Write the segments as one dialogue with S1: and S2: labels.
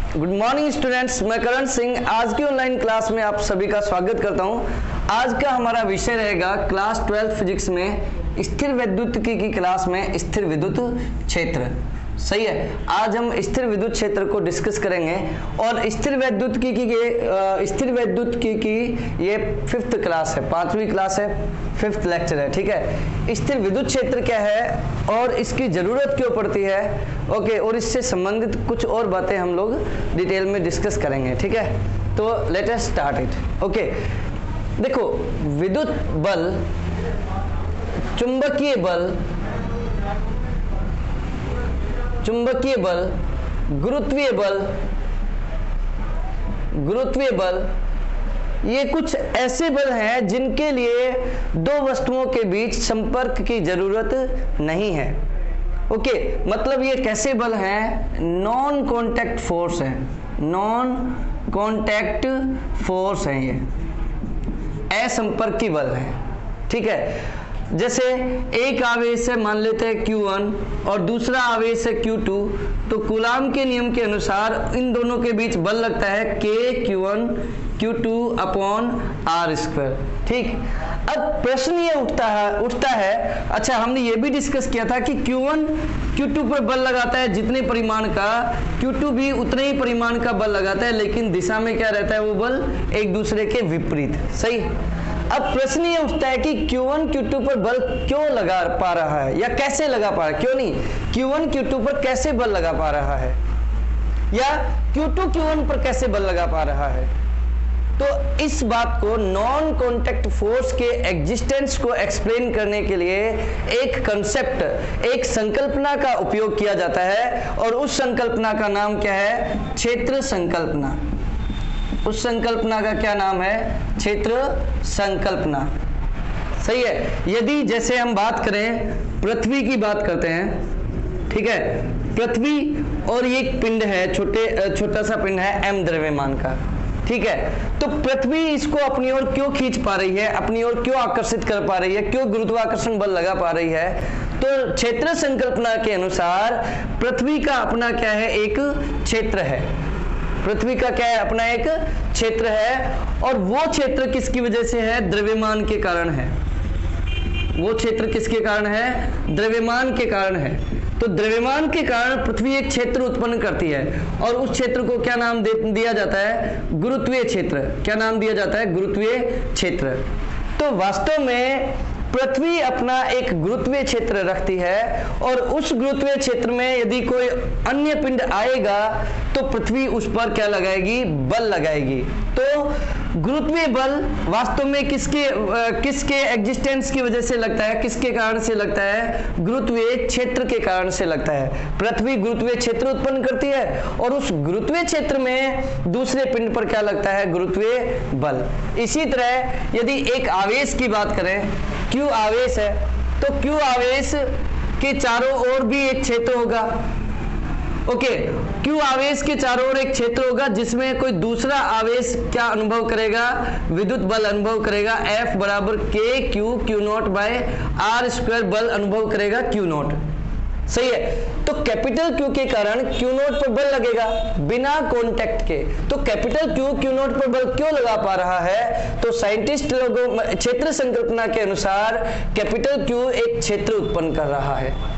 S1: Good morning students, मैं करण सिंह आज की ऑनलाइन क्लास में आप सभी का स्वागत करता हूं। आज का हमारा विषय रहेगा क्लास 12 फिजिक्स में स्थिर वैद्युतिकी की क्लास में स्थिर विद्युत क्षेत्र। सही है, आज हम स्थिर विद्युत क्षेत्र को डिस्कस करेंगे और स्थिर वैद्युतिकी की ये 5th क्लास है, 5वीं क्लास है, 5th लेक्चर है। ठीक है, स्थिर विद्युत क्षेत्र क्या है और इसकी जरूरत क्यों पड़ती है, ओके, और इससे संबंधित कुछ और बातें हम लोग डिटेल में डिस्कस करेंगे। ठीक है, तो let us start it. Okay, देखो, विद्युत बल, चुंबकीय बल, गुरुत्वीय बल, ये कुछ ऐसे बल हैं जिनके लिए दो वस्तुओं के बीच संपर्क की जरूरत नहीं है। ओके, मतलब ये कैसे बल हैं? नॉन कॉन्टैक्ट फोर्स है, नॉन कॉन्टैक्ट फोर्स है, ये असंपर्की बल है। ठीक है, जैसे एक आवेश है, मान लेते हैं Q1 और दूसरा आवेश है Q2, तो कूलाम के नियम के अनुसार इन दोनों के बीच बल लगता है KQ1 Q2 अपॉन R²। ठीक, अब प्रश्न ये उठता है, अच्छा, हमने ये भी डिस्कस किया था कि Q1 Q2 पर बल लगाता है जितने परिमाण का, Q2 भी उतने ही परिमाण का बल लगाता है, लेकिन दिशा में क्या रहता है? वो बल एक दूसरे के विपरीत। सही, अब प्रश्न ये उठता है कि Q1 Q2 पर बल क्यों लगा पा रहा है या कैसे लगा पा रहा है, क्यों नहीं, Q1 Q2 पर कैसे बल लगा पा रहा है या Q2 Q1 पर कैसे बल लगा पा रहा है। तो इस बात को, नॉन कॉन्टैक्ट फोर्स के एग्जिस्टेंस को एक्सप्लेन करने के लिए एक कंसेप्ट, एक संकल्पना का उपयोग किया जाता है और उस संकल्पना का नाम क्या है? क्षेत्र संकल्पना। उस संकल्पना का क्या नाम है? क्षेत्र संकल्पना। सही है, यदि जैसे हम बात करें, पृथ्वी की बात करते हैं, ठीक है, पृथ्वी और ये एक पिंड है, छोटा सा पिंड है m द्रव्यमान का। ठीक है, तो पृथ्वी इसको अपनी ओर क्यों खींच पा रही है, अपनी ओर क्यों आकर्षित कर पा रही है, क्यों गुरुत्वाकर्षण बल लगा पा रही है? तो क्षेत्र संकल्पना के अनुसार पृथ्वी का अपना क्या है? एक क्षेत्र है। पृथ्वी का क्या है? अपना एक क्षेत्र है, और वो क्षेत्र किसकी वजह से है? द्रव्यमान के कारण है। वो क्षेत्र किसके कारण है? द्रव्यमान के कारण है। तो द्रव्यमान के कारण पृथ्वी एक क्षेत्र उत्पन्न करती है और उस क्षेत्र को क्या नाम दिया जाता है? गुरुत्वीय क्षेत्र। क्या नाम दिया जाता है? गुरुत्वीय क्षेत्र। तो वास्तव में पृथ्वी अपना एक गुरुत्वीय क्षेत्र रखती है और उस गुरुत्वीय क्षेत्र में यदि कोई अन्य पिंड आएगा तो पृथ्वी उस पर क्या लगाएगी? बल लगाएगी। तो गुरुत्वीय बल वास्तव में किसके एग्जिस्टेंस की वजह से लगता है? किसके कारण से लगता है? गुरुत्वीय क्षेत्र के कारण से लगता है। पृथ्वी गुरुत्वीय क्षेत्र उत्पन्न करती है और उस गुरुत्वीय क्षेत्र में दूसरे पिंड पर क्या लगता है? गुरुत्वीय बल। इसी तरह यदि एक आवेश की बात करें, Q आवेश है, तो Q आवेश के चारों ओर भी एक क्षेत्र होगा। ओके, Q आवेश के चारों ओर एक क्षेत्र होगा जिसमें कोई दूसरा आवेश क्या अनुभव करेगा? विद्युत बल अनुभव करेगा। F बराबर KQ Q0/R² बल अनुभव करेगा Q0। सही है, तो कैपिटल Q के कारण Q0 पर बल लगेगा बिना कॉन्टैक्ट के। तो कैपिटल Q0 पर बल क्यों लगा पा रहा है? तो साइंटिस्ट लोगों, क्षेत्र संकल्पना के अनुसार कैपिटल Q एक क्षेत्र उत्पन्न कर रहा है।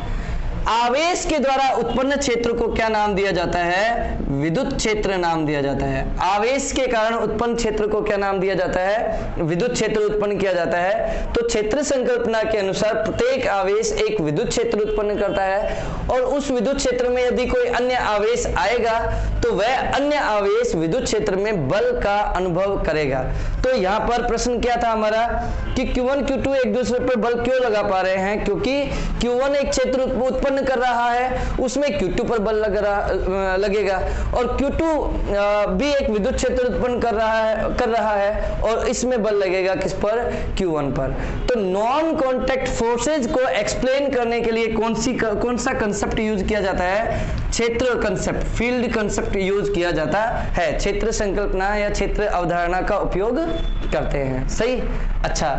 S1: आवेश के द्वारा उत्पन्न क्षेत्र को क्या नाम दिया जाता है? विद्युत क्षेत्र नाम दिया जाता है। आवेश के कारण उत्पन्न क्षेत्र को क्या नाम दिया जाता है? विद्युत क्षेत्र उत्पन्न किया जाता है। तो क्षेत्र संकल्पना के अनुसार प्रत्येक आवेश एक विद्युत क्षेत्र उत्पन्न करता है और उस विद्युत क्षेत्र में यदि कोई अन्य आवेश आएगा तो वह अन्य आवेश विद्युत क्षेत्र में बल का अनुभव करेगा। तो यहाँ पर प्रश्न क्या था हमारा कि Q1 Q2 एक दूसरे पर बल क्यों लगा पा रहे हैं? क्योंकि Q1 एक क्षेत्र उत्पन्न कर रहा है, उसमें Q2 पर बल लगेगा और Q2 भी एक विद्युत क्षेत्र उत्पन्न कर रहा है और इसमें बल लगेगा किस पर? Q1 पर। तो नॉन कॉन्टैक्ट फोर्सेज को एक्सप्लेन करने के लिए कौन सा कंसेप्ट यूज किया जाता है? क्षेत्र कंसेप्ट, फील्ड कंसेप्ट यूज किया जाता है। क्षेत्र संकल्पना या क्षेत्र अवधारणा का उपयोग करते हैं। सही, अच्छा,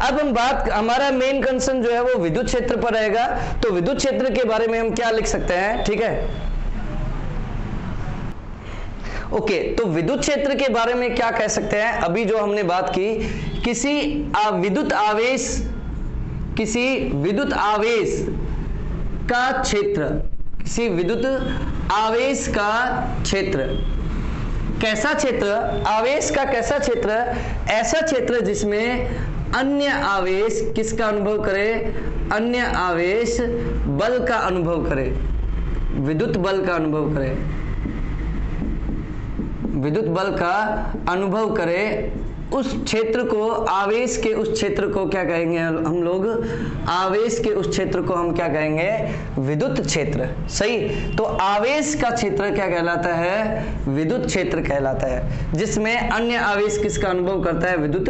S1: अब हम हमारा मेन कंसर्न जो है वो विद्युत क्षेत्र पर रहेगा। तो विद्युत क्षेत्र के बारे में हम क्या लिख सकते हैं? ठीक है, ओके, तो विद्युत क्षेत्र के बारे में क्या कह सकते हैं? अभी जो हमने बात की, किसी विद्युत आवेश का क्षेत्र, किसी विद्युत आवेश का क्षेत्र, कैसा क्षेत्र? आवेश का कैसा क्षेत्र? ऐसा क्षेत्र जिसमें अन्य आवेश किसका अनुभव करे? अन्य आवेश बल का अनुभव करे, विद्युत बल का अनुभव करे, विद्युत बल का अनुभव करे। उस क्षेत्र को, आवेश के उस क्षेत्र को क्या कहेंगे हम लोग? आवेश के उस क्षेत्र को हम क्या कहेंगे? विद्युत क्षेत्र। सही। तो आवेश का क्षेत्र क्या कहलाता है? विद्युत क्षेत्र कहलाता है, जिसमें अन्य आवेश किसका अनुभव करता है? विद्युत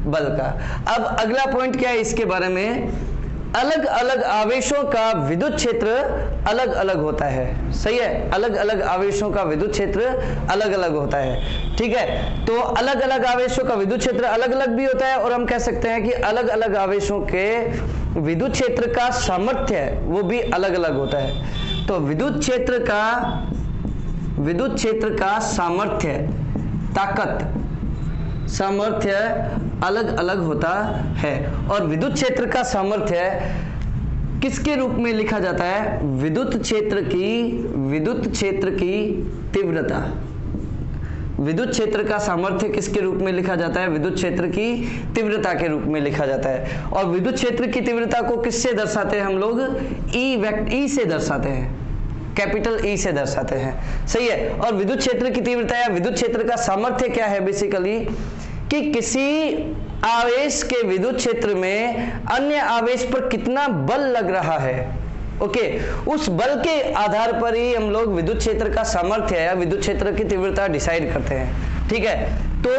S1: बल का। अब अगला पॉइंट क्या है इसके बारे में? अलग अलग आवेशों का विद्युत क्षेत्र अलग अलग होता है। सही है, अलग अलग आवेशों का विद्युत क्षेत्र अलग अलग होता है। ठीक है, तो अलग अलग आवेशों का विद्युत क्षेत्र अलग अलग भी होता है, और हम कह सकते हैं कि अलग अलग आवेशों के विद्युत क्षेत्र का सामर्थ्य वो भी अलग अलग होता है। तो विद्युत क्षेत्र का सामर्थ्य, ताकत, सामर्थ्य अलग अलग होता है। और विद्युत क्षेत्र का सामर्थ्य किसके रूप में लिखा जाता है? विद्युत क्षेत्र की तीव्रता। विद्युत क्षेत्र का सामर्थ्य किसके रूप में लिखा जाता है? विद्युत क्षेत्र की तीव्रता के रूप में लिखा जाता है। और विद्युत क्षेत्र की तीव्रता को किससे दर्शाते हैं हम लोग? ई से दर्शाते हैं, कैपिटल ई से दर्शाते हैं। सही है। और विद्युत क्षेत्र की तीव्रता या विद्युत क्षेत्र का सामर्थ्य क्या है? बेसिकली कि किसी आवेश के विद्युत क्षेत्र में अन्य आवेश पर कितना बल लग रहा है। ओके, उस बल के आधार पर ही हम लोग विद्युत क्षेत्र का सामर्थ्य या विद्युत क्षेत्र की तीव्रता डिसाइड करते हैं। ठीक है, तो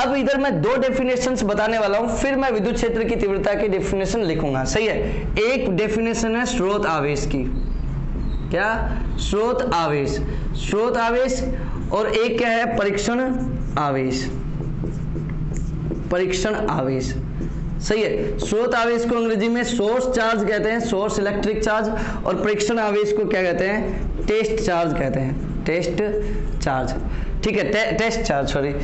S1: अब इधर मैं दो डेफिनेशंस बताने वाला हूं, फिर मैं विद्युत क्षेत्र की तीव्रता की डेफिनेशन लिखूंगा। सही है। एक डेफिनेशन है स्रोत आवेश की। क्या? स्रोत आवेश, स्रोत आवेश। और एक क्या है? परीक्षण आवेश, परीक्षण आवेश। सही है। स्रोत आवेश को अंग्रेजी में सोर्स चार्ज कहते हैं, सोर्स इलेक्ट्रिक चार्ज। और परीक्षण आवेश को क्या कहते हैं? टेस्ट चार्ज कहते हैं, टेस्ट चार्ज। ठीक है, टेस्ट चार्ज, सॉरी।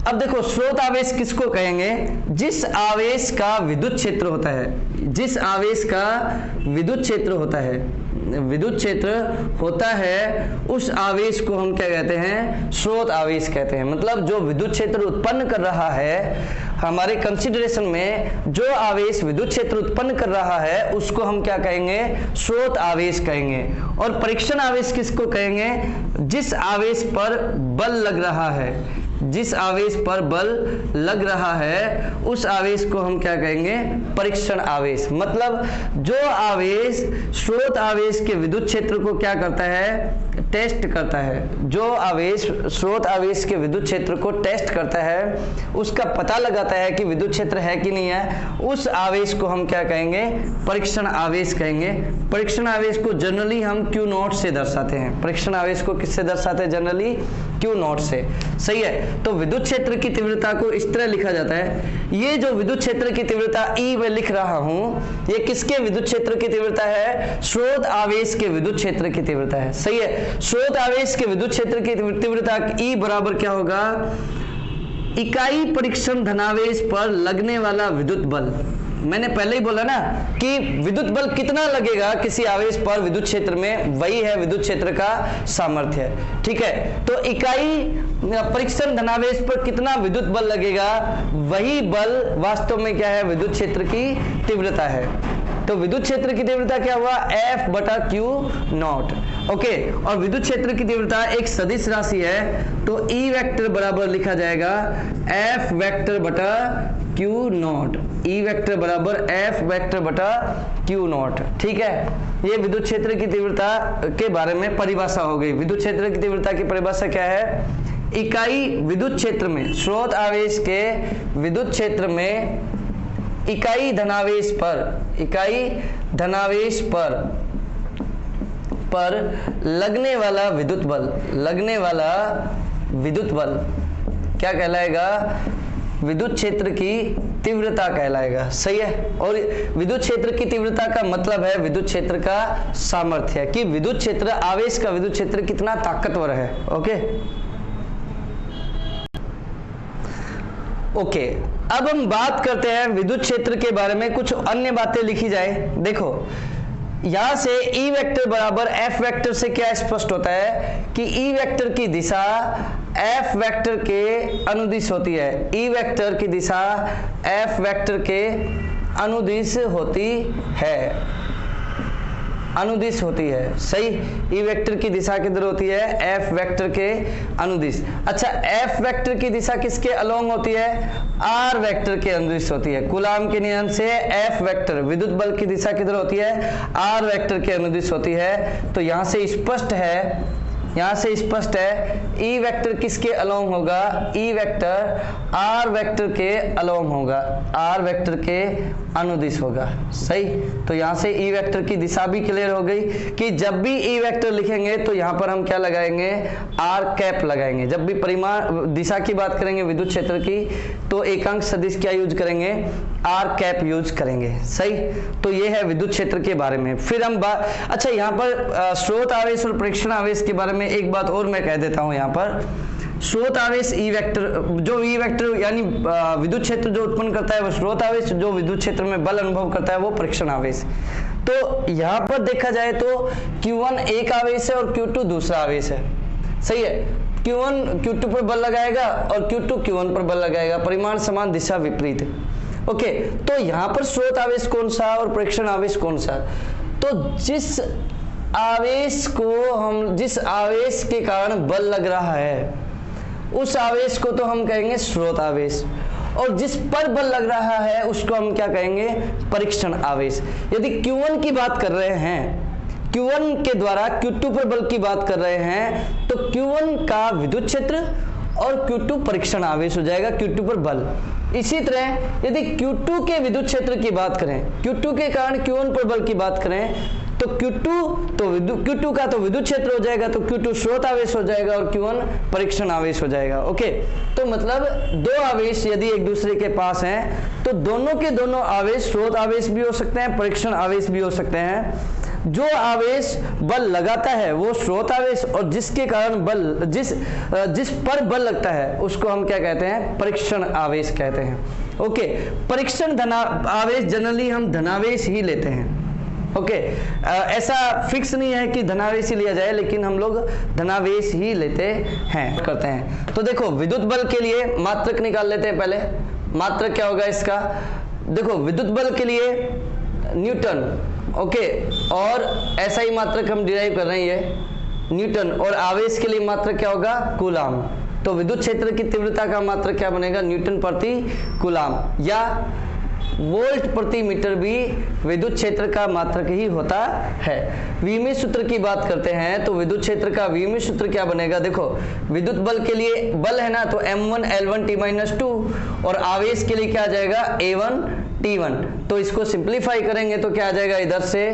S1: अब देखो, स्रोत आवेश किसको कहेंगे? जिस आवेश का विद्युत क्षेत्र होता है, जिस आवेश का विद्युत क्षेत्र होता है, विद्युत क्षेत्र होता है, उस आवेश को हम क्या कहते हैं? स्रोत आवेश कहते हैं। मतलब जो विद्युत क्षेत्र उत्पन्न कर रहा है, हमारे कंसीडरेशन में जो आवेश विद्युत क्षेत्र उत्पन्न कर रहा है, उसको हम क्या कहेंगे? स्रोत आवेश कहेंगे। और परीक्षण आवेश किसको कहेंगे? जिस आवेश पर बल लग रहा है, जिस आवेश पर बल लग रहा है, उस आवेश को हम क्या कहेंगे? परीक्षण आवेश। मतलब जो आवेश स्रोत आवेश के विद्युत क्षेत्र को क्या करता है? टेस्ट करता है। जो आवेश स्रोत आवेश के विद्युत क्षेत्र को टेस्ट करता है, उसका पता लगाता है कि विद्युत क्षेत्र है कि नहीं है, उस आवेश को हम क्या कहेंगे? परीक्षण आवेश कहेंगे। परीक्षण आवेश को जनरली हम Q नॉट से दर्शाते हैं। परीक्षण आवेश को किससे दर्शाते हैं? जनरली Q नॉट से। सही है। तो विद्युत क्षेत्र की तीव्रता को इस तरह लिखा जाता है। ये जो विद्युत क्षेत्र की तीव्रता E में लिख रहा हूं, ये किसके विद्युत क्षेत्र की तीव्रता है? स्रोत आवेश के विद्युत क्षेत्र की तीव्रता है। सही है। स्रोत आवेश के विद्युत क्षेत्र की तीव्रता E बराबर क्या होगा? इकाई परीक्षण धनावेश पर लगने वाला विद्युत बल। मैंने पहले ही बोला ना कि विद्युत बल कितना लगेगा किसी आवेश पर विद्युत क्षेत्र में, वही है विद्युत क्षेत्र का सामर्थ्य। ठीक है। तो इकाई परीक्षण धनावेश पर कितना विद्युत बल लगेगा, वही बल वास्तव में क्या है? विद्युत क्षेत्र की तीव्रता है। तो विद्युत क्षेत्र की तीव्रता क्या हुआ? F बटा Q नॉट। ओके, और विद्युत क्षेत्र की तीव्रता एक सदिश राशि है, तो E वेक्टर बराबर लिखा जाएगा F वेक्टर बटा Q नॉट। E वेक्टर बराबर F वेक्टर बटा Q नॉट। ठीक है, ये विद्युत क्षेत्र की तीव्रता के बारे में परिभाषा हो गई। विद्युत क्षेत्र की तीव्रता की परिभाषा क्या है? इकाई विद्युत क्षेत्र में, स्रोत आवेश के विद्युत क्षेत्र में इकाई धनावेश पर लगने वाला विद्युत बल क्या कहलाएगा? विद्युत क्षेत्र की तीव्रता कहलाएगा। सही है। और विद्युत क्षेत्र की तीव्रता का मतलब है विद्युत क्षेत्र का सामर्थ्य, कि विद्युत क्षेत्र, आवेश का विद्युत क्षेत्र कितना ताकतवर है। ओके, ओके, अब हम बात करते हैं विद्युत क्षेत्र के बारे में, कुछ अन्य बातें लिखी जाए। देखो यहां से E वेक्टर बराबर F वेक्टर से क्या स्पष्ट होता है कि E वेक्टर की दिशा F वेक्टर के अनुदिश होती है। E वेक्टर की दिशा F वेक्टर के अनुदिश होती है, अनुदिश होती है। सही, E वेक्टर की दिशा किधर होती है? F वेक्टर के अनुदिश। अच्छा, F वेक्टर की दिशा किसके अलोंग होती है? R वेक्टर के अनुदिश होती है। कूलाम के नियम से F वेक्टर विद्युत बल की दिशा किधर होती है? R वेक्टर के अनुदिश होती है। तो यहां से स्पष्ट है, यहां से स्पष्ट है E वेक्टर किसके अलोंग होगा? E वेक्टर R वेक्टर के अलोंग होगा, R वेक्टर के अनुदिश होगा। सही, तो यहां से E वेक्टर की दिशा भी क्लियर हो गई कि जब भी E वेक्टर लिखेंगे तो यहां पर हम क्या लगाएंगे? R कैप लगाएंगे। जब भी परिमाण दिशा की बात करेंगे विद्युत क्षेत्र की तो एकांक सदिश क्या यूज करेंगे? R कैप यूज करेंगे। सही, तो ये है विद्युत क्षेत्र के बारे में। फिर हम अच्छा, यहाँ पर स्रोत आवेश और प्रेक्षण आवेश के बारे में एक बात और मैं कह देता हूं। यहाँ पर स्रोत आवेश E वेक्टर, जो E वेक्टर यानी विद्युत क्षेत्र जो उत्पन्न करता है वो स्रोत आवेश, जो विद्युत क्षेत्र में बल अनुभव करता है वो प्रेक्षण आवेश। तो यहाँ पर देखा जाए तो Q1 एक आवेश है और Q2 दूसरा आवेश है। सही है, Q1 Q2 पर बल लगाएगा और Q2 Q1 पर बल लगाएगा, परिमाण समान, दिशा विपरीत। ओके, तो यहाँ पर स्रोत आवेश कौन सा और प्रेक्षण आवेश कौन सा? तो जिस आवेश के कारण बल लग रहा है उस आवेश को तो हम कहेंगे स्रोत आवेश, और जिस पर बल लग रहा है उसको हम क्या कहेंगे? परीक्षण आवेश। यदि Q1 की बात कर रहे हैं, Q1 के द्वारा Q2 पर बल की बात कर रहे हैं, तो Q1 का विद्युत क्षेत्र और Q2 परीक्षण आवेश हो जाएगा, Q2 पर बल। इसी तरह यदि Q2 के विद्युत क्षेत्र की बात करें, Q2 के कारण Q1 पर बल की बात करें, तो Q2 का तो विद्युत क्षेत्र हो जाएगा, तो Q2 स्रोत आवेश हो जाएगा और Q1 परीक्षण आवेश हो जाएगा। ओके, तो मतलब दो आवेश यदि एक दूसरे के पास हैं तो दोनों के दोनों आवेश स्रोत आवेश भी हो सकते हैं, परीक्षण आवेश भी हो सकते हैं। जो आवेश बल लगाता है वो स्रोत आवेश, और जिसके कारण बल जिस पर बल लगता है उसको हम क्या कहते हैं? परीक्षण आवेश कहते हैं। ओके, परीक्षण आवेश जनरली हम धनावेश ही लेते हैं। ओके, ऐसा फिक्स नहीं है कि धनावेश ही लिया जाए, लेकिन हम लोग धनावेश ही लेते हैं, करते हैं। तो देखो विद्युत बल के लिए मात्रक निकाल लेते हैं पहले। मात्रक क्या होगा इसका? देखो विद्युत बल के लिए न्यूटन, ओके, और ऐसा ही मात्रक हम डिराइव कर रहे हैं, ये न्यूटन। और आवेश के लिए मात्रक क्या होगा? कूलाम। तो विद्युत क्षेत्र की तीव्रता का मात्रक क्या बनेगा? न्यूटन प्रति कूलाम, या वोल्ट प्रति मीटर भी विद्युत क्षेत्र का मात्रक ही होता है। विमीय सूत्र की बात करते हैं तो विद्युत क्षेत्र का विमीय सूत्र क्या बनेगा? देखो विद्युत बल के लिए बल है ना, तो M1 L1 T-2, और आवेश के लिए क्या आ जाएगा? A1 T1। तो इसको सिंप्लीफाई करेंगे तो क्या आ जाएगा? इधर से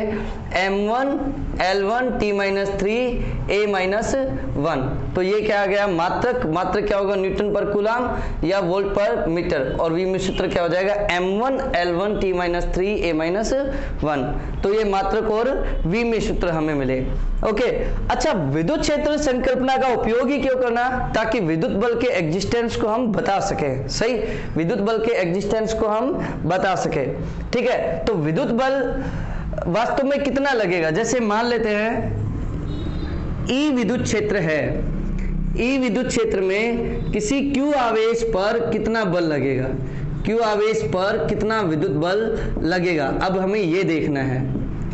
S1: M1 L1 T-3 A-1। तो ये क्या आ गया? मात्रक क्या होगा? न्यूटन पर कूलाम या वोल्ट पर मीटर, और विमीय सूत्र क्या हो जाएगा? M1 L1 T-3 A-1। तो ये मात्रक और विमीय सूत्र हमें मिले। ओके, अच्छा, विद्युत क्षेत्र संकल्पना का उपयोग ही क्यों करना? ताकि विद्युत बल के एग्जिस्टेंस को हम बता सके। सही, विद्युत बल के एग्जिस्टेंस को हम बता सके। ठीक है, तो विद्युत बल वास्तव में कितना लगेगा? जैसे मान लेते हैं E विद्युत क्षेत्र है, E विद्युत क्षेत्र में किसी Q आवेश पर कितना बल लगेगा? Q आवेश पर कितना विद्युत बल लगेगा? अब हमें ये देखना है।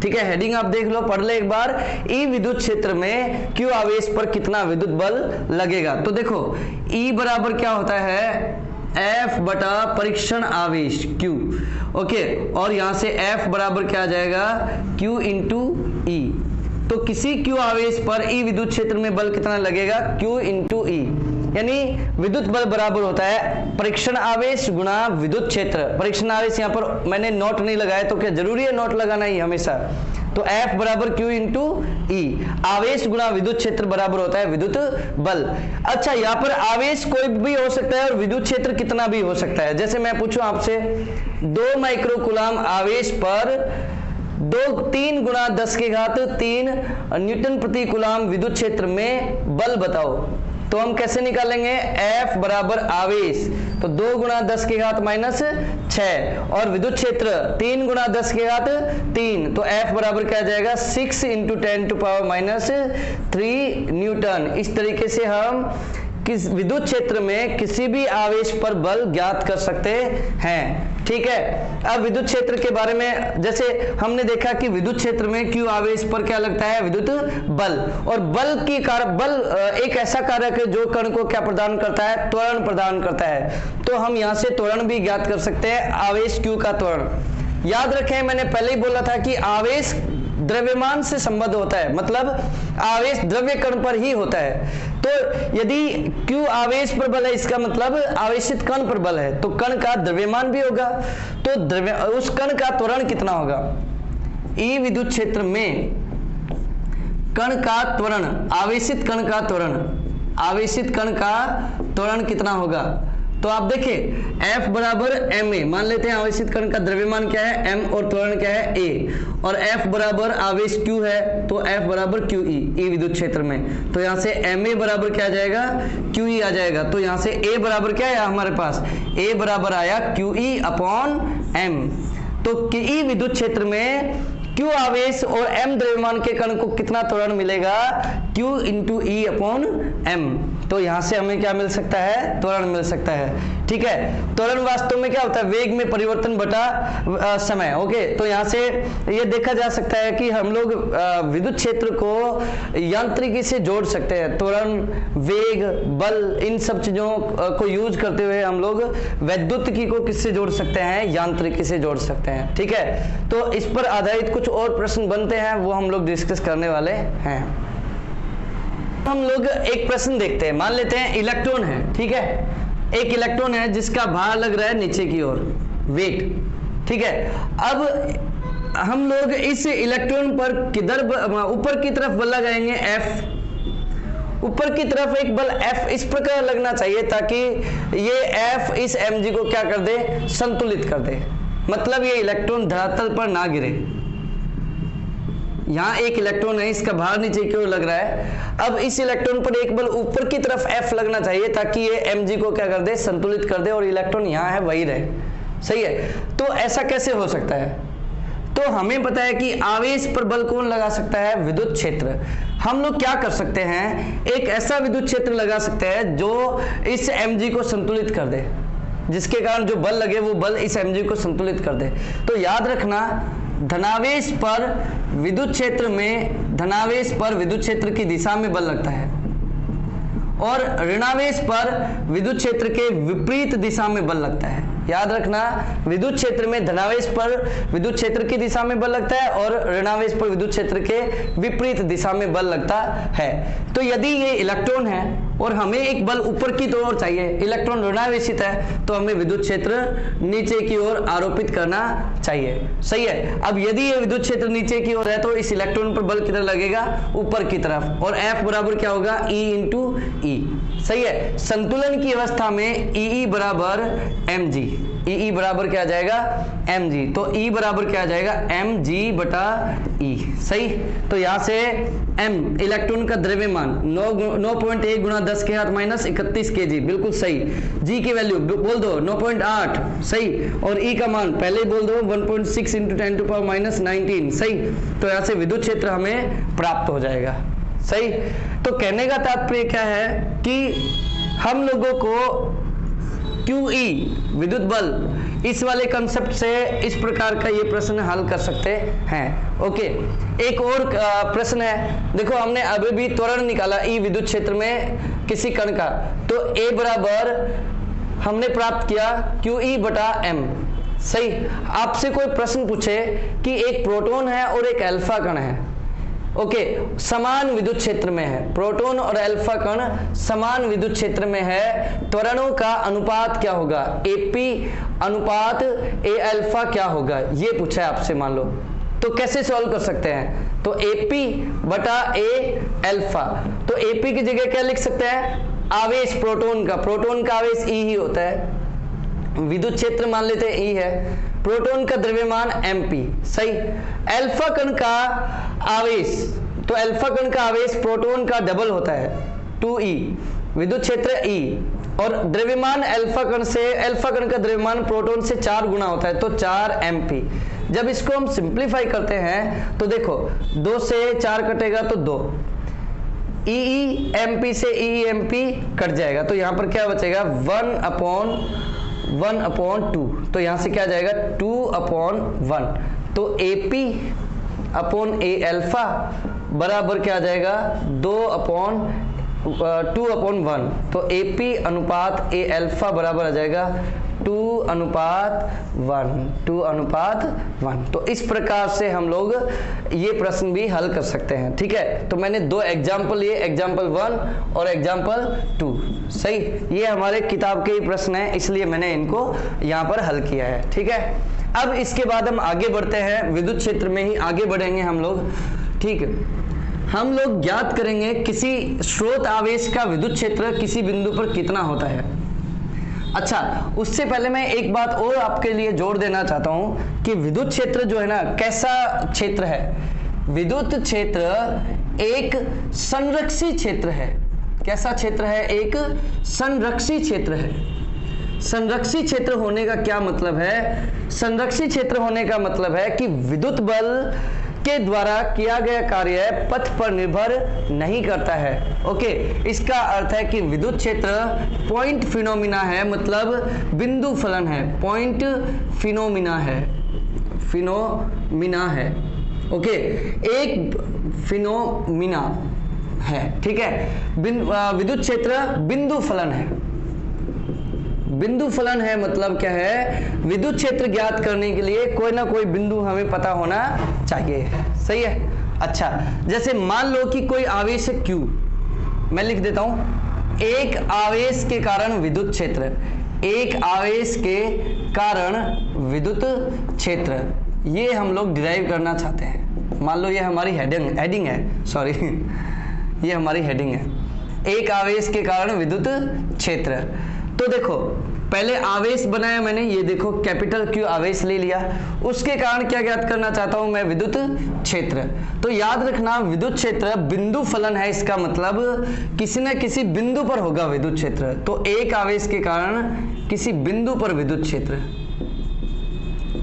S1: ठीक है, हेडिंग आप देख लो, पढ़ ले एक बार। E विद्युत क्षेत्र में Q आवेश पर कितना विद्युत बल लगेगा? तो देखो E बराबर क्या होता है? F बटा परीक्षण आवेश Q। ओके, और यहां से F बराबर क्या आ जाएगा? Q into E। तो किसी Q आवेश पर E विद्युत क्षेत्र में बल कितना लगेगा? Q इंटू E, यानी विद्युत बल बराबर होता है परीक्षण आवेश गुणा विद्युत क्षेत्र। परीक्षण आवेश यहाँ पर मैंने नोट नहीं लगाया, तो क्या जरूरी है नोट लगाना ही हमेशा? तो F बराबर Q इंटू E, आवेश गुणा विद्युत क्षेत्र बराबर होता है विद्युत बल। अच्छा, यहाँ पर आवेश कोई भी हो सकता है और विद्युत क्षेत्र कितना भी हो सकता है। जैसे मैं पूछूं आपसे 2 माइक्रो कूलाम आवेश पर 3 गुणा 10⁻³ न्यूटन प्रति कूलाम विद्युत क्षेत्र में बल बताओ, तो हम कैसे निकालेंगे? F बराबर आवेश तो 2 गुणा 10 के घात माइनस 6 और विद्युत क्षेत्र 3 गुणा 10 के घात 3, तो F बराबर क्या आ जाएगा 6 into 10 to power minus 3 newton. इस तरीके से हम किस विद्युत क्षेत्र में किसी भी आवेश पर बल ज्ञात कर सकते हैं। ठीक है, अब विद्युत क्षेत्र के बारे में जैसे हमने देखा कि विद्युत क्षेत्र में Q आवेश पर क्या लगता है विद्युत बल, और बल की बल एक ऐसा कारक है जो कण को क्या प्रदान करता है त्वरण प्रदान करता है। तो हम यहाँ से त्वरण भी ज्ञात कर सकते हैं, आवेश Q का त्वरण। याद रखें मैंने पहले ही बोला था कि आवेश द्रव्यमान से संबद्ध होता है, मतलब आवेश द्रव्य कण पर ही होता है। तो यदि Q आवेश पर बल है इसका मतलब आवेशित कण पर बल है, तो कण का द्रव्यमान भी होगा, तो उस कण का त्वरण कितना होगा। ई विद्युत क्षेत्र में कण का त्वरण, आवेशित कण का त्वरण, आवेशित कण का त्वरण कितना होगा। तो आप देखिए F बराबर ma, मान लेते हैं आवेशित कण का द्रव्यमान क्या है m और त्वरण क्या है a, और F बराबर आवेश Q है तो F बराबर QE ई विद्युत क्षेत्र में, तो यहाँ से ma बराबर क्या आ जाएगा QE आ जाएगा। तो यहाँ से a बराबर क्या आया हमारे पास, a बराबर आया QE अपॉन m। तो E विद्युत क्षेत्र में Q आवेश और m द्रव्यमान के कण को कितना त्वरण मिलेगा, Q into E upon m। तो यहां से हमें क्या मिल सकता है, त्वरण मिल सकता है। ठीक है, त्वरण वास्तव में क्या होता है, वेग में परिवर्तन बटा समय। ओके, तो यहां से ये देखा जा सकता है कि हम लोग विद्युत क्षेत्र को यांत्रिकी से जोड़ सकते हैं। त्वरण, वेग, बल, इन सब चीजों को यूज करते हुए हम लोग वैद्युतिकी को किससे जोड़ सकते हैं, यांत्रिकी से जोड़ सकते हैं। ठीक है, तो इस पर आधारित कुछ और प्रश्न बनते हैं, वो हम लोग डिस्कस करने वाले हैं। हम लोग एक प्रश्न देखते हैं। मान लेते हैं इलेक्ट्रॉन है, ठीक है, एक इलेक्ट्रॉन है जिसका भार लग रहा है नीचे की ओर, वेट। ठीक है, अब हम लोग इस इलेक्ट्रॉन पर किधर ऊपर की तरफ बल लगाएंगे F। ऊपर की तरफ एक बल F इस प्रकार लगना चाहिए ताकि ये F इस mg को क्या कर दे, संतुलित कर दे, मतलब ये इलेक्ट्रॉन धरातल पर ना गिरे। यहाँ एक इलेक्ट्रॉन है, इसका भार नीचे की ओर लग रहा है। अब इस इलेक्ट्रॉन पर एक बल ऊपर की तरफ F लगना चाहिए ताकि ये mg को क्या कर दे, संतुलित कर दे, और इलेक्ट्रॉन यहाँ है वही रहे। सही है, तो ऐसा कैसे हो सकता है। तो हमें पता है कि आवेश पर बल कौन लगा सकता है, विद्युत क्षेत्र। हम लोग क्या कर सकते हैं, एक ऐसा विद्युत क्षेत्र लगा सकते हैं जो इस mg को संतुलित कर दे, जिसके कारण जो बल लगे वो बल इस mg को संतुलित कर दे। तो याद रखना, धनावेश पर विद्युत क्षेत्र में, धनावेश पर विद्युत क्षेत्र की दिशा में बल लगता है, और ऋणावेश पर विद्युत क्षेत्र के विपरीत दिशा में बल लगता है। याद रखना, विद्युत क्षेत्र में धनावेश पर विद्युत क्षेत्र की दिशा में बल लगता है और ऋणावेश पर विद्युत क्षेत्र के विपरीत दिशा में बल लगता है। तो यदि ये इलेक्ट्रॉन है और हमें एक बल ऊपर की ओर चाहिए, इलेक्ट्रॉन ऋणावेशित है, तो हमें विद्युत क्षेत्र नीचे की ओर आरोपित करना चाहिए। सही है, अब यदि ये विद्युत क्षेत्र नीचे की ओर है तो इस इलेक्ट्रॉन पर बल किधर लगेगा, ऊपर की तरफ, और F बराबर क्या होगा, E इंटू E। सही है, संतुलन की अवस्था में E बराबर mg, E बराबर क्या आ जाएगा, mg। तो E बराबर क्या आ जाएगा, mg बटा E। सही, तो यहां से m इलेक्ट्रॉन का द्रव्यमान 9.1 गुणा 10 के घात माइनस 31 kg, बिल्कुल सही। G की वैल्यू बोल दो 9.8, सही, और E का मान पहले ही बोल दो 1.6 इंटू 10 टू पावर माइनस 19। सही, तो यहाँ से विद्युत क्षेत्र हमें प्राप्त हो जाएगा। सही, तो कहने का तात्पर्य क्या है कि हम लोगों को QE विद्युत बल, इस वाले कंसेप्ट से इस प्रकार का ये प्रश्न हल कर सकते हैं। ओके, एक और प्रश्न है, देखो हमने अभी भी त्वरण निकाला E विद्युत क्षेत्र में किसी कण का, तो A बराबर हमने प्राप्त किया QE बटा m। सही, आपसे कोई प्रश्न पूछे कि एक प्रोटॉन है और एक अल्फा कण है, ओके, समान विद्युत क्षेत्र में है, प्रोटॉन और अल्फा कण समान विद्युत क्षेत्र में है, त्वरणों का अनुपात क्या होगा, AP अनुपात A अल्फा क्या होगा, ये पूछा है आपसे। मान लो तो कैसे सॉल्व कर सकते हैं, तो AP बटा A अल्फा, तो AP की जगह क्या लिख सकते हैं, आवेश प्रोटॉन का आवेश E ही होता है, विद्युत क्षेत्र मान लेते हैं E है, प्रोटॉन का द्रव्यमान mp। सही, अल्फा कण का आवेश, तो अल्फा कण का आवेश प्रोटॉन का डबल होता है 2e, विद्युत क्षेत्र E, और द्रव्यमान अल्फा कण से, अल्फा कण का द्रव्यमान प्रोटॉन से 4 गुना होता है, तो 4 mp। जब इसको हम सिंप्लीफाई करते हैं तो देखो 2 से 4 कटेगा तो 2, ई mp से ई mp कट जाएगा, तो यहां पर क्या बचेगा 1/2, तो यहां से क्या जाएगा 2/1, तो AP अपॉन A अल्फा बराबर क्या आ जाएगा 2/1, तो AP अनुपात A अल्फा बराबर आ जाएगा 2:1। तो इस प्रकार से हम लोग ये प्रश्न भी हल कर सकते हैं। ठीक है, तो मैंने 2 एग्जाम्पल लिए, एग्जाम्पल 1 और एग्जाम्पल 2। सही, ये हमारे किताब के ही प्रश्न हैं, इसलिए मैंने इनको यहाँ पर हल किया है। ठीक है, अब इसके बाद हम आगे बढ़ते हैं, विद्युत क्षेत्र में ही आगे बढ़ेंगे हम लोग। ठीक है, हम लोग ज्ञात करेंगे किसी स्रोत आवेश का विद्युत क्षेत्र किसी बिंदु पर कितना होता है। अच्छा, उससे पहले मैं एक बात और आपके लिए जोड़ देना चाहता हूं कि विद्युत क्षेत्र जो है ना, कैसा क्षेत्र है। विद्युत क्षेत्र एक संरक्षी क्षेत्र है। कैसा क्षेत्र है? एक संरक्षी क्षेत्र है। संरक्षी क्षेत्र होने का क्या मतलब है? संरक्षी क्षेत्र होने का मतलब है कि विद्युत बल के द्वारा किया गया कार्य पथ पर निर्भर नहीं करता है। ओके, इसका अर्थ है कि विद्युत क्षेत्र पॉइंट फिनोमिना है, मतलब बिंदु फलन है, पॉइंट फिनोमिना है, फिनोमिना है। ओके, एक फिनोमिना है। ठीक है, विद्युत क्षेत्र बिंदु फलन है। बिंदु फलन है मतलब क्या है? विद्युत क्षेत्र ज्ञात करने के लिए कोई ना कोई बिंदु हमें पता होना चाहिए। सही है। अच्छा, जैसे मान लो कि कोई आवेश है Q, मैं लिख देता हूं, एक आवेश के कारण विद्युत क्षेत्र, एक आवेश के कारण विद्युत क्षेत्र, ये हम लोग डिराइव करना चाहते हैं। मान लो ये हमारी हेडिंग है, सॉरी ये हमारी हेडिंग है, एक आवेश के कारण विद्युत क्षेत्र। तो देखो, पहले आवेश बनाया मैंने, ये देखो कैपिटल Q आवेश ले लिया, उसके कारण क्या ज्ञात करना चाहता हूं मैं? विद्युत क्षेत्र। तो याद रखना, विद्युत क्षेत्र बिंदु फलन है, इसका मतलब किसी न किसी बिंदु पर होगा विद्युत क्षेत्र। तो एक आवेश के कारण किसी बिंदु पर विद्युत क्षेत्र,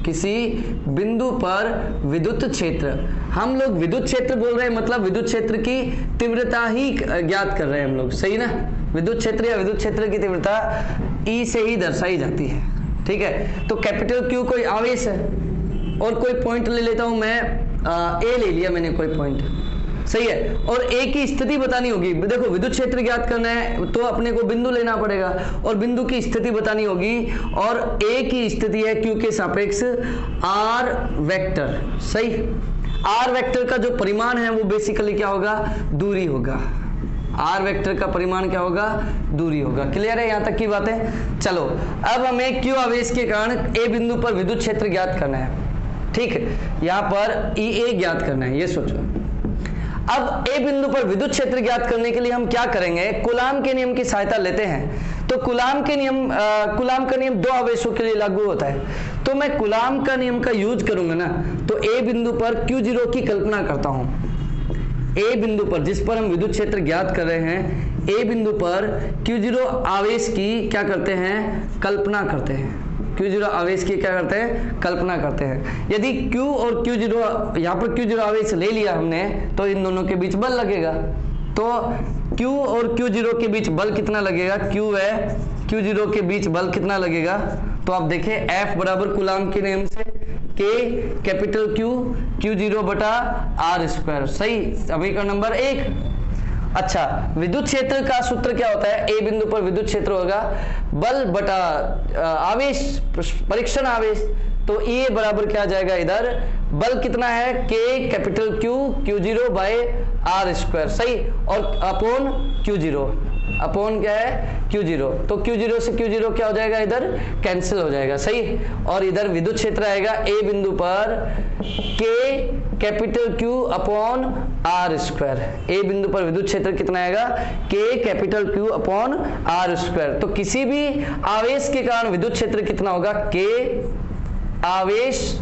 S1: किसी बिंदु पर विद्युत क्षेत्र। हम लोग विद्युत क्षेत्र बोल रहे हैं, मतलब विद्युत क्षेत्र की तीव्रता ही ज्ञात कर रहे हैं हम लोग। सही ना? विद्युत क्षेत्र या विद्युत क्षेत्र की तीव्रता E से ही दर्शाई जाती है। ठीक है, तो कैपिटल Q कोई आवेश है, और कोई पॉइंट ले लेता हूं मैं, A ले लिया मैंने कोई पॉइंट। सही है, और A की स्थिति बतानी होगी। देखो, विद्युत क्षेत्र ज्ञात करना है तो अपने को बिंदु लेना पड़ेगा, और बिंदु की स्थिति बतानी होगी, और A की स्थिति है Q के सापेक्ष R वेक्टर। सही, R वेक्टर का जो परिमाण है वो बेसिकली क्या होगा? दूरी होगा। R वेक्टर का परिमाण क्या होगा? दूरी होगा। क्लियर है यहां तक की बातें? चलो, अब हमें Q आवेश के कारण A बिंदु पर विद्युत क्षेत्र ज्ञात करना है। ठीक है, यहां पर EA ज्ञात करना है, ये सोचो। अब A बिंदु पर विद्युत क्षेत्र ज्ञात करने के लिए हम क्या करेंगे? कूलाम के नियम की सहायता लेते हैं। तो कूलाम का नियम 2 आवेशों के लिए लागू होता है, तो मैं कूलाम का नियम का यूज करूंगा ना, तो A बिंदु पर Q0 की कल्पना करता हूं। A बिंदु पर, जिस पर हम विद्युत क्षेत्र ज्ञात कर रहे हैं, A बिंदु पर Q0 आवेश की क्या करते हैं? कल्पना करते हैं। Q0 आवेश की क्या करते हैं? कल्पना करते हैं। यदि Q और Q0, यहाँ पर Q0 आवेश ले लिया हमने, तो इन दोनों के बीच बल लगेगा। तो Q और Q0 के बीच बल कितना लगेगा? Q है, Q0 के बीच बल कितना लगेगा? तो आप देखें, F बराबर कूलाम के नियम से K कैपिटल Q Q0 बटा R स्क्वायर। सही, समीकरण नंबर 1। अच्छा, विद्युत क्षेत्र का सूत्र क्या होता है? A बिंदु पर विद्युत क्षेत्र होगा बल बटा आवेश, परीक्षण आवेश। तो E बराबर क्या आ जाएगा? इधर बल कितना है? K capital Q Q0 by R square. सही, और अपॉन Q0, अपॉन क्या है? Q0। तो Q0 से Q0 क्या हो जाएगा? इधर कैंसिल हो जाएगा। सही, और इधर विद्युत क्षेत्र आएगा A बिंदु पर K capital Q upon R square. A बिंदु पर विद्युत क्षेत्र कितना आएगा? K capital Q upon R square. तो किसी भी आवेश के कारण विद्युत क्षेत्र कितना होगा? K आवेश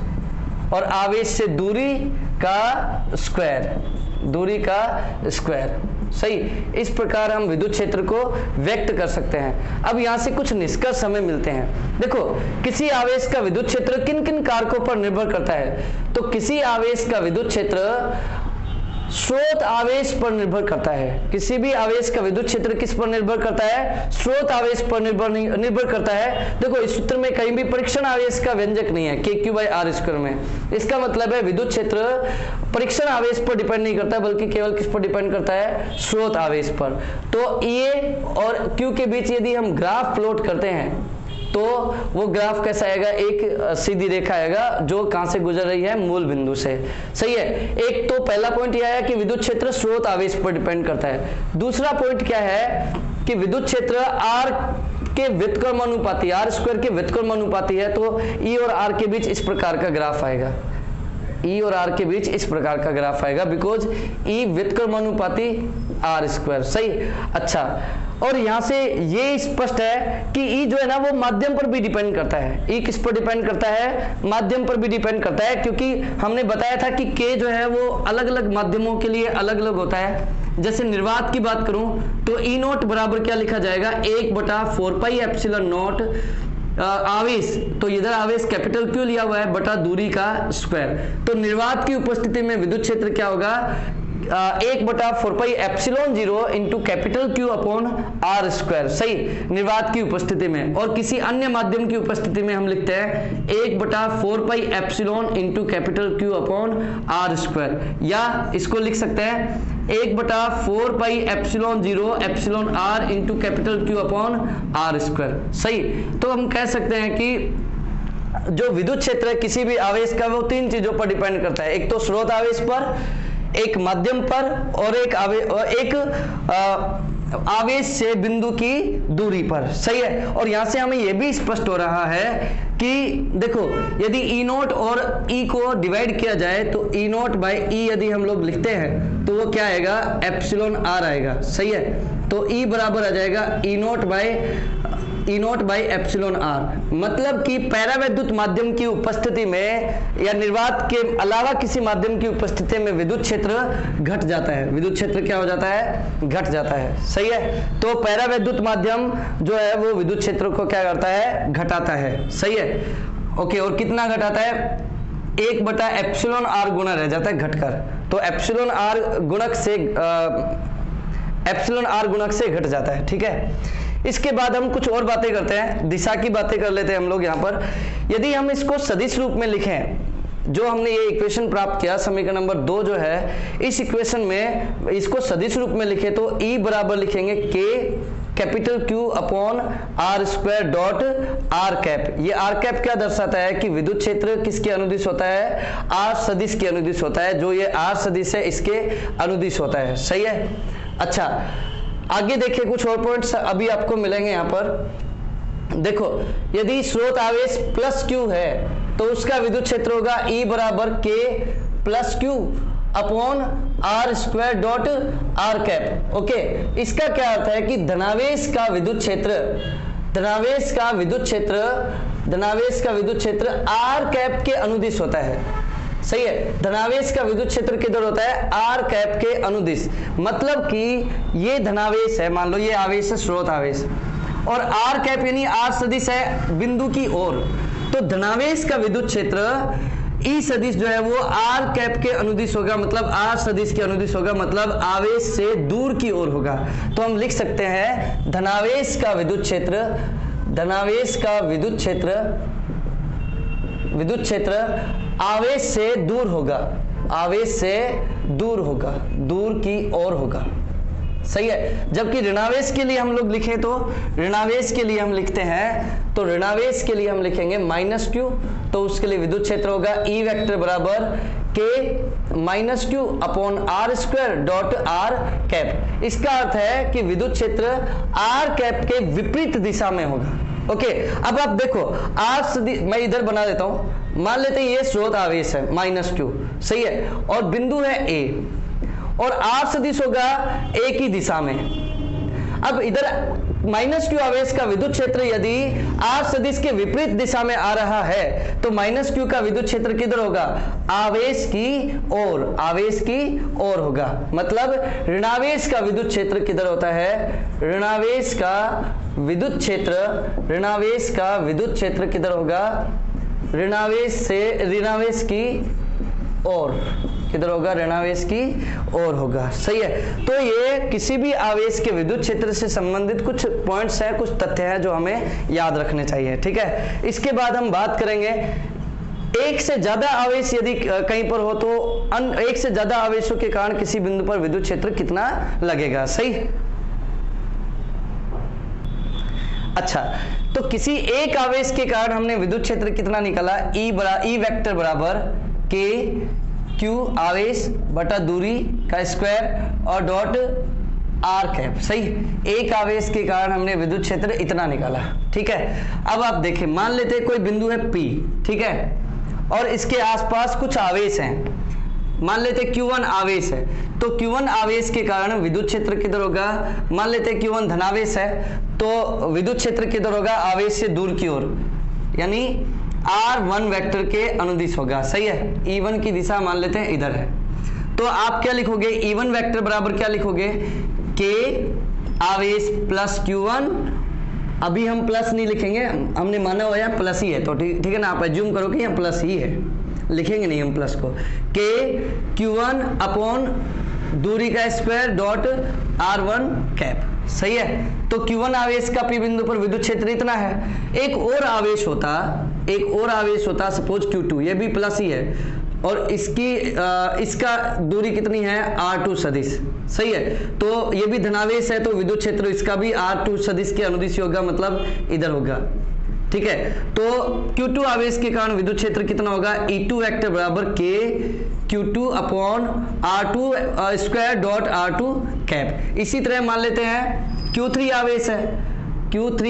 S1: और आवेश से दूरी का स्क्वायर, दूरी का स्क्वायर। सही, इस प्रकार हम विद्युत क्षेत्र को व्यक्त कर सकते हैं। अब यहाँ से कुछ निष्कर्ष हमें मिलते हैं। देखो, किसी आवेश का विद्युत क्षेत्र किन किन कारकों पर निर्भर करता है? तो किसी आवेश का विद्युत क्षेत्र स्रोत आवेश पर निर्भर करता है। किसी भी आवेश का विद्युत क्षेत्र किस पर निर्भर करता है? स्रोत आवेश पर निर्भर करता है। देखो, इस सूत्र में कहीं भी परीक्षण आवेश का व्यंजक नहीं है KQ/R² में। इसका मतलब है विद्युत क्षेत्र परीक्षण आवेश पर डिपेंड नहीं करता, बल्कि केवल किस पर डिपेंड करता है? स्रोत आवेश पर। तो ए और क्यू के बीच यदि हम ग्राफ प्लॉट करते हैं तो वो ग्राफ कैसा आएगा? एक सीधी रेखा आएगा जो कहां से गुजर रही है? मूल बिंदु से। सही है। एक तो पहला पॉइंट यह है कि विद्युत क्षेत्र स्रोत आवेश पर डिपेंड करता है। दूसरा पॉइंट क्या है कि विद्युत क्षेत्र R के व्युत्क्रमानुपाती, R² के व्युत्क्रमानुपाती है। तो E और R के बीच इस प्रकार का ग्राफ आएगा। E और R के बीच इस प्रकार का ग्राफ आएगा, बिकॉज E व्युत्क्रमानुपाती R²। सही। अच्छा, और यहां से ये स्पष्ट है कि E जो है ना वो माध्यम पर भी डिपेंड करता है। E किस पर डिपेंड करता है? माध्यम पर भी डिपेंड करता है, क्योंकि हमने बताया था कि K जो है वो अलग अलग माध्यमों के लिए अलग अलग होता है। जैसे निर्वात की बात करूं तो E0 बराबर क्या लिखा जाएगा? 1/4πε0 आवेश, तो इधर आवेश कैपिटल Q लिया हुआ है बटा दूरी का स्क्वायर। तो निर्वात की उपस्थिति में विद्युत क्षेत्र क्या होगा? 1/4πε0 into capital Q upon R²। सही, निर्वात की उपस्थिति में। और किसी अन्य माध्यम की उपस्थिति में हम लिखते हैं 1/4πε into capital Q upon R², या इसको लिख सकते हैं 1/4πε0 epsilon R into capital Q upon R²। सही। तो हम कह सकते हैं कि जो विद्युत क्षेत्र है किसी भी आवेश का, वो तीन चीजों पर डिपेंड करता है। एक तो स्रोत आवेश पर, एक माध्यम पर, और एक आवेश से बिंदु की दूरी पर। सही है। और यहां से हमें यह भी स्पष्ट हो रहा है कि देखो, यदि E0 और E को डिवाइड किया जाए तो E0/E यदि हम लोग लिखते हैं तो वो क्या आएगा? εr आएगा। सही है। तो E बराबर आ जाएगा E0/εr। मतलब कि पैरावैद्युत माध्यम की उपस्थिति में या निर्वात के अलावा किसी माध्यम की उपस्थिति में विद्युत क्षेत्र घट जाता है। विद्युत क्षेत्र क्या हो जाता है? घट जाता है। सही है। तो पैरावैद्युत माध्यम जो है वो विद्युत क्षेत्र को क्या करता है? घटाता है। सही है। ओके, और कितना घटाता है? 1/εr गुना रह जाता है घटकर। तो εr गुणक से घट जाता है। ठीक है। इसके बाद हम कुछ और बातें करते हैं, दिशा की बातें कर लेते हैं हम लोग यहाँ पर। यदि हम इसको सदिश रूप में लिखें, जो हमने ये इक्वेशन प्राप्त किया समीकरण नंबर 2 जो है, इस इक्वेशन में इसको सदिश रूप में लिखे तो E बराबर लिखेंगे K capital Q upon R² dot R cap. ये R कैप क्या दर्शाता है कि विद्युत क्षेत्र किसके अनुदिश होता है? R सदिश के अनुदिश होता है। जो ये R सदिश है इसके अनुदिश होता है। सही है। अच्छा, आगे देखिए कुछ और पॉइंट्स अभी आपको मिलेंगे यहाँ पर। देखो, यदि स्रोत आवेश प्लस Q है तो उसका विद्युत क्षेत्र होगा E बराबर K plus Q upon R² dot R cap. Okay, इसका क्या अर्थ है कि धनावेश का विद्युत क्षेत्र R कैप के अनुदिश होता है। सही है। धनावेश का विद्युत क्षेत्र किधर होता है? R कैप के अनुदिश। मतलब कि ये धनावेश है, मान लो ये आवेश है स्रोत आवेश, और R कैप यानी R सदिश है बिंदु की ओर। तो धनावेश का विद्युत क्षेत्र E सदिश जो है वो R कैप के अनुदिश होगा, मतलब R सदिश के अनुदिश होगा, मतलब आवेश से दूर की ओर होगा। तो हम लिख सकते हैं धनावेश का विद्युत क्षेत्र आवेश से दूर होगा, दूर की ओर होगा। सही है। जबकि ऋणावेश के लिए हम लोग लिखें तो ऋणावेश के लिए हम लिखते हैं तो ऋणावेश के लिए हम लिखेंगे -Q। तो उसके लिए विद्युत क्षेत्र होगा E वेक्टर बराबर K -Q upon R² dot R cap. इसका अर्थ है कि विद्युत क्षेत्र R कैप के विपरीत दिशा में होगा। ओके, अब आप देखो R सदिश, मैं इधर बना देता हूं, मान लेते हैं ये स्रोत आवेश है -Q। सही है। और बिंदु है A, और R सदिश होगा A की दिशा में। अब इधर माइनस क्यू आवेश का विद्युत क्षेत्र यदि आर सदिश के विपरीत दिशा में आ रहा है तो माइनस क्यू का विद्युत क्षेत्र किधर होगा? आवेश की ओर, आवेश की ओर होगा। मतलब ऋणावेश का विद्युत क्षेत्र किधर होता है? ऋणावेश का विद्युत क्षेत्र, ऋणावेश का विद्युत क्षेत्र किधर होगा? ऋणावेश से ऋणावेश की ओर, किधर होगा? ऋणावेश की ओर होगा। सही है। तो ये किसी भी आवेश के विद्युत क्षेत्र से संबंधित कुछ पॉइंट्स हैं, कुछ तथ्य हैं जो हमें याद रखने चाहिए। ठीक है। इसके बाद हम बात करेंगे एक से ज्यादा आवेश यदि कहीं पर हो तो एक से ज्यादा आवेशों के कारण किसी बिंदु पर विद्युत क्षेत्र कितना लगेगा। सही। अच्छा, तो किसी एक आवेश के कारण हमने विद्युत क्षेत्र कितना निकाला? ई वेक्टर बराबर के क्यू आवेश बटा दूरी का स्क्वायर और डॉट आर कैप। सही। एक आवेश के कारण हमने विद्युत क्षेत्र इतना निकाला। ठीक है। अब आप देखें, मान लेते हैं कोई बिंदु है P, ठीक है, और इसके आसपास कुछ आवेश हैं। मान लेते Q1 आवेश है, तो Q1 आवेश के कारण विद्युत क्षेत्र किधर होगा? मान लेते Q1 धनावेश है, तो विद्युत क्षेत्र किधर होगा? आवेश से दूर की ओर, यानी R1 वेक्टर के अनुदिश होगा। सही है। E1 की दिशा मान लेते हैं इधर है, तो आप क्या लिखोगे? E1 वेक्टर बराबर क्या लिखोगे? K आवेश प्लस Q1। अभी हम प्लस नहीं लिखेंगे, हमने माना हुआ है प्लस ही है, तो ठीक है ना, आप एज्यूम करो कि यहाँ प्लस ही है, लिखेंगे नहीं हम प्लस को। K Q1 अपॉन दूरी का स्क्वायर डॉट R1 कैप। सही है। तो Q1 आवेश का P बिंदु पर विद्युत क्षेत्र इतना है। एक और आवेश होता सपोज Q2, ये भी प्लस ही है, और इसका दूरी कितनी है? R2 सदिश। सही है। तो ये भी धनावेश है, तो विद्युत क्षेत्र इसका भी R2 सदिश के अनुदिश होगा, मतलब इधर होगा। ठीक है। तो Q2 आवेश के कारण विद्युत क्षेत्र कितना होगा? E2 वेक्टर बराबर K Q2 upon R2 square dot R2 cap. इसी तरह मान लेते हैं Q3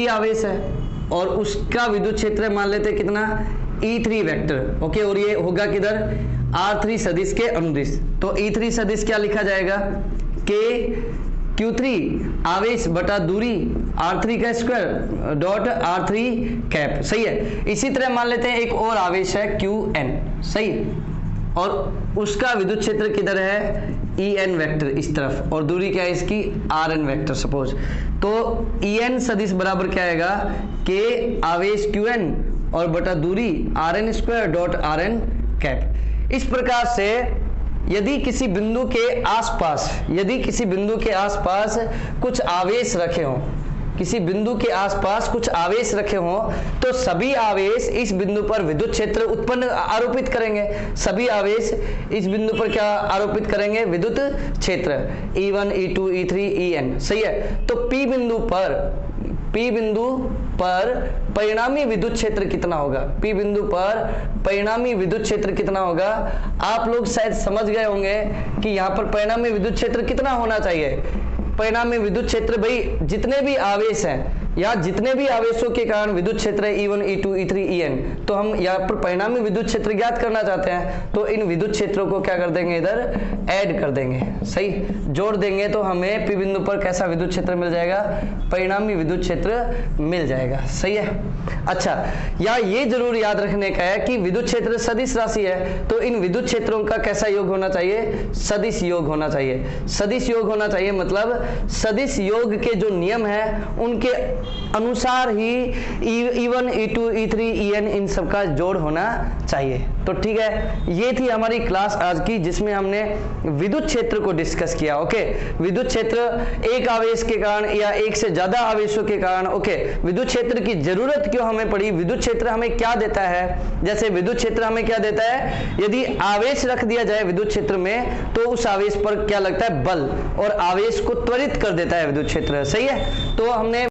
S1: आवेश है, और उसका विद्युत क्षेत्र मान लेते हैं कितना? E3 vector. ओके। और ये होगा किधर? R3 सदिश के अनुदिश। तो E3 सदिश क्या लिखा जाएगा? K Q3 आवेश बटा दूरी R3 का स्क्वायर डॉट R3 कैप। सही है। इसी तरह मान लेते हैं एक और आवेश है Qn। सही। और उसका विद्युत क्षेत्र किधर है? En वेक्टर इस तरफ, और दूरी क्या है इसकी? Rn vector suppose. तो En सदिश बराबर क्या आएगा? K आवेश Qn और बटा दूरी Rn square dot Rn cap. इस प्रकार से यदि किसी बिंदु के आसपास कुछ आवेश रखे हों, तो सभी आवेश इस बिंदु पर विद्युत क्षेत्र उत्पन्न आरोपित करेंगे। सभी आवेश इस बिंदु पर क्या आरोपित करेंगे? विद्युत क्षेत्र E1 E2 E3 En। सही है। तो P बिंदु पर परिणामी विद्युत क्षेत्र कितना होगा? P बिंदु पर परिणामी विद्युत क्षेत्र कितना होगा? आप लोग शायद समझ गए होंगे कि यहाँ पर परिणामी विद्युत क्षेत्र कितना होना चाहिए। परिणामी विद्युत क्षेत्र भाई जितने भी आवेश हैं, या जितने भी आवेशों के कारण विद्युत क्षेत्र है E1 E2 E3 En, तो हम यहाँ पर परिणामी विद्युत क्षेत्र ज्ञात करना चाहते हैं, तो इन विद्युत क्षेत्रों को क्या कर देंगे? इधर ऐड कर देंगे। सही। जोड़ देंगे तो हमें P बिंदु पर कैसा विद्युत क्षेत्र मिल जाएगा? परिणामी विद्युत क्षेत्र मिल जाएगा। सही है। अच्छा, या ये जरूर याद रखने का है कि विद्युत क्षेत्र सदिश राशि है, तो इन विद्युत क्षेत्रों का कैसा योग होना चाहिए? सदिश योग होना चाहिए। सदिश योग होना चाहिए मतलब सदिश योग के जो नियम है उनके अनुसार ही E1 E2 E3 En इन सब का जोड़ होना चाहिए। तो ठीक है, ये थी हमारी क्लास आज की, जिसमें हमने विद्युत क्षेत्र को डिस्कस किया। ओके। विद्युत क्षेत्र एक आवेश के कारण या एक से ज्यादा आवेशों के कारण। ओके। विद्युत क्षेत्र की जरूरत क्यों हमें पड़ी? विद्युत क्षेत्र हमें क्या देता है? जैसे विद्युत क्षेत्र हमें क्या देता है? यदि आवेश रख दिया जाए विद्युत क्षेत्र में, तो उस आवेश पर क्या लगता है? बल, और आवेश को त्वरित कर देता है विद्युत क्षेत्र। सही है। तो हमने